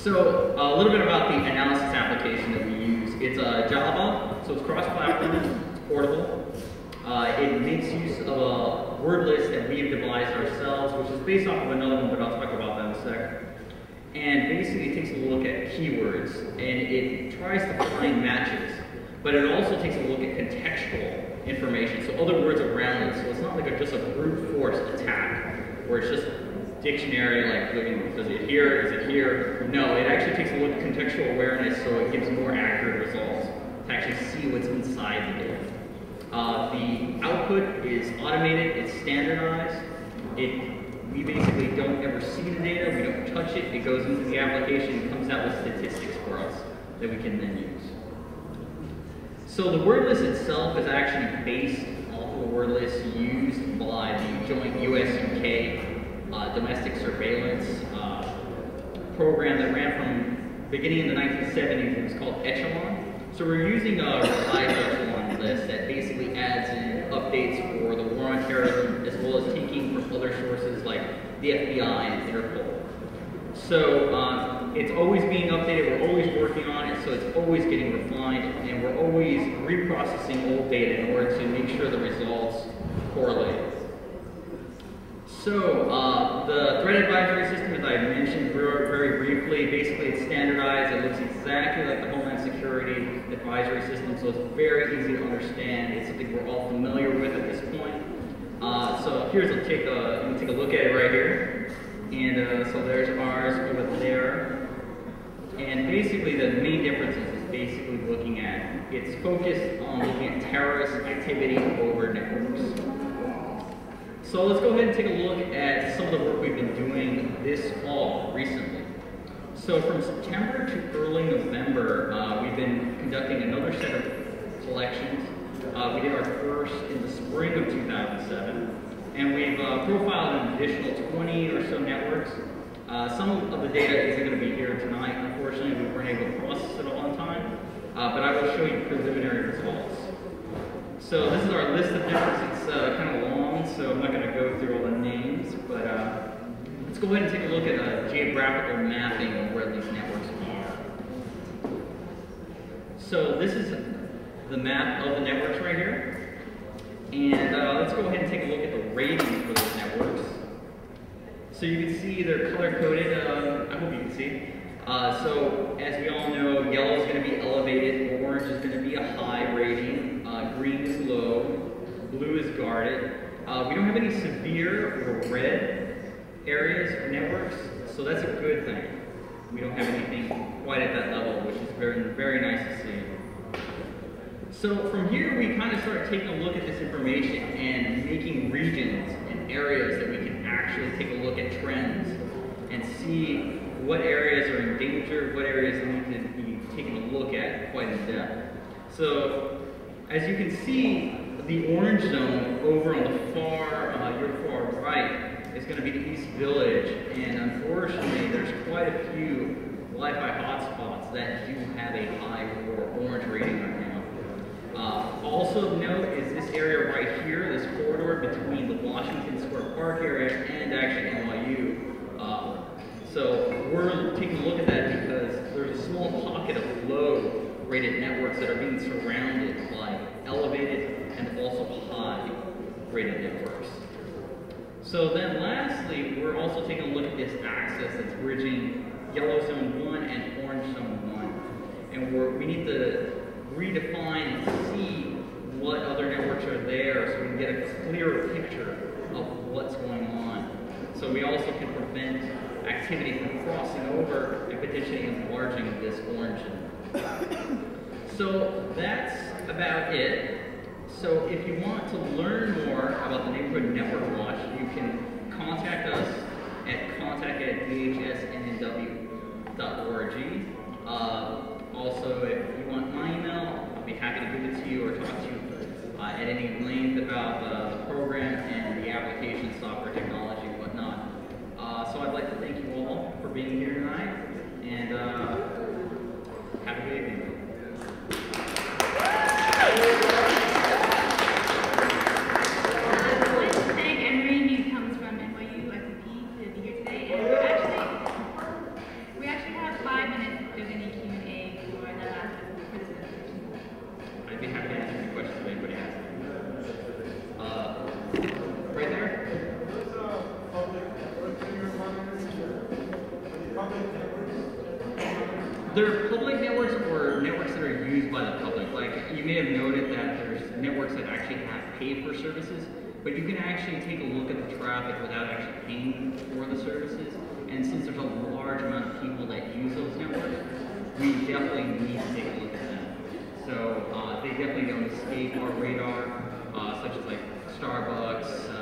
So a little bit about the analysis application that we use. It's Java, so it's cross-platform, it's portable. It makes use of a word list that we've devised ourselves, which is based off of another one, but I'll talk about that in a sec. And basically it takes a look at keywords, and it tries to find matches, but it also takes a look at contextual information, so other words around it. So it's not like just a brute force attack, where it's just dictionary, like looking, does it here, is it here? No, it actually takes a look at contextual awareness, so it gives more accurate results to actually see what's inside the data. The output is automated, it's standardized. We basically don't ever see the data, we don't touch it, it goes into the application and comes out with statistics for us that we can then use. So the word list itself is actually based off of a word list used by the joint US-UK domestic surveillance program that ran from beginning in the 1970s. It was called Echelon. So we're using a revised Echelon list that basically adds in updates for the war on terrorism, as well as taking from other sources like the FBI and Interpol. So it's always being updated, we're always working on it, so it's always getting refined, and we're always reprocessing old data in order to make sure the results correlate. So the threat advisory system, as I mentioned very briefly, basically it's standardized. It looks exactly like the Homeland Security advisory system, so it's very easy to understand. It's something we're all familiar with at this point. So here's you can take a look at it right here. And so there's ours over there. And basically the main difference is basically looking at, it's focused on looking at terrorist activity over networks. So let's go ahead and take a look at some of the work we've been doing this fall, recently. So from September to early November, we've been conducting another set of collections. We did our first in the spring of 2007, and we've profiled an additional 20 or so networks. Some of the data isn't going to be here tonight, unfortunately. We weren't able to process it all in time, but I will show you preliminary results. So this is our list of networks. It's kind of long, so I'm not going to go through all the names, but let's go ahead and take a look at a geographical mapping of where these networks are. So this is the map of the networks right here. And let's go ahead and take a look at the ratings for those networks. So you can see they're color-coded. I hope you can see. So as we all know, yellow is going to be elevated, orange is going to be a high rating, green is low, blue is guarded. We don't have any severe or red areas or networks, so that's a good thing. We don't have anything quite at that level, which is very nice to see. So from here, we kind of start taking a look at this information and making regions and areas that we can actually take a look at trends and see what areas are in danger, what areas need to be taken a look at quite in depth. So as you can see, the orange zone over on the your far right is going to be the East Village, and unfortunately there's quite a few Wi-Fi hotspots that do have a high or orange rating right now. Also of note is this area right here, this corridor between the Washington Square Park area and actually NYU. So we're taking a look at that because there's a small pocket of low-rated networks that are being surrounded by elevated and also high-rated networks. So then lastly, we're also taking a look at this axis that's bridging yellow zone 1 and orange zone 1. And we need to redefine and see what other networks are there so we can get a clearer picture of what's going on. So we also can prevent activity from crossing over and potentially enlarging this orange zone. So that's about it. So if you want to learn more about the Neighborhood Network Watch, you can contact us at contact@dhsnnw.org. Also, if you want my email, I'll be happy to give it to you or talk to you at any length about the program and the application, software, technology, and whatnot. So I'd like to thank you all for being here tonight, and have a good evening. I'd like to thank Emery, who comes from NYU ICP, to be here today. And we actually have 5 They're public networks or networks that are used by the public. Like, you may have noted that there's networks that actually have paid for services, but you can actually take a look at the traffic without actually paying for the services. And since there's a large amount of people that use those networks, we definitely need to take a look at them. So they definitely don't escape our radar, such as like Starbucks,